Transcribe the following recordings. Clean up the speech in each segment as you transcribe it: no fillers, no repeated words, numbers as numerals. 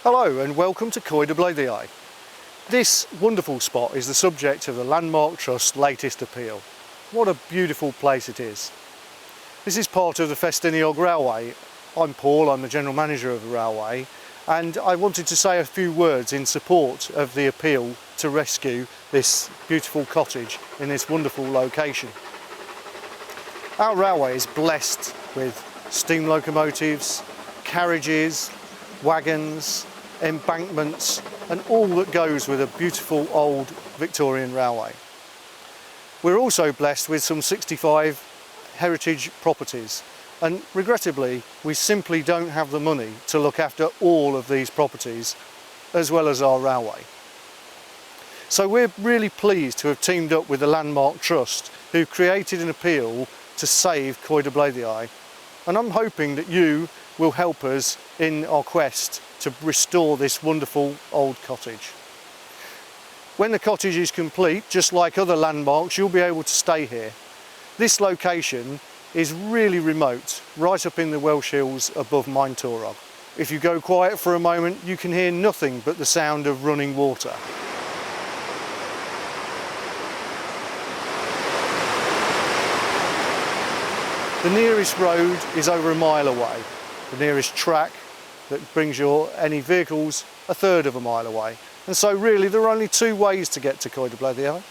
Hello and welcome to Coed y Bleiddiau. This wonderful spot is the subject of the Landmark Trust's latest appeal. What a beautiful place it is. This is part of the Ffestiniog railway. I'm Paul, I'm the General Manager of the railway, and I wanted to say a few words in support of the appeal to rescue this beautiful cottage in this wonderful location. Our railway is blessed with steam locomotives, carriages, wagons, embankments and all that goes with a beautiful old Victorian railway. We're also blessed with some 65 heritage properties, and regrettably we simply don't have the money to look after all of these properties as well as our railway. So we're really pleased to have teamed up with the Landmark Trust, who created an appeal to save Coed y Bleiddiau, and I'm hoping that you will help us in our quest to restore this wonderful old cottage. When the cottage is complete, just like other landmarks, you'll be able to stay here. This location is really remote, right up in the Welsh Hills above Ffestiniog. If you go quiet for a moment, you can hear nothing but the sound of running water. The nearest road is over a mile away. The nearest track that brings any vehicles a third of a mile away. And so really there are only two ways to get to Coed y Bleiddiau.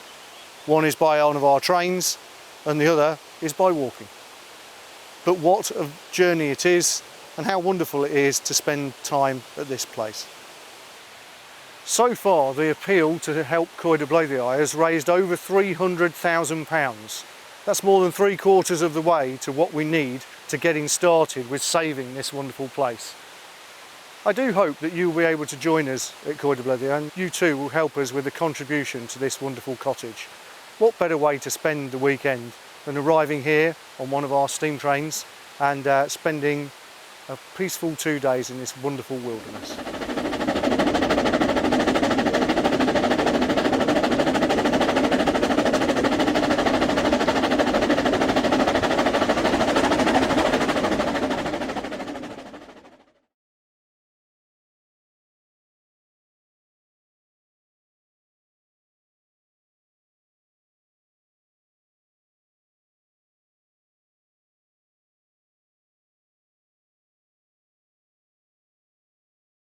One is by one of our trains and the other is by walking. But what a journey it is, and how wonderful it is to spend time at this place. So far the appeal to help Coed y Bleiddiau has raised over £300,000. That's more than 3/4 of the way to what we need to getting started with saving this wonderful place. I do hope that you'll be able to join us at Coed y Bleiddiau, and you too will help us with a contribution to this wonderful cottage. What better way to spend the weekend than arriving here on one of our steam trains and spending a peaceful 2 days in this wonderful wilderness.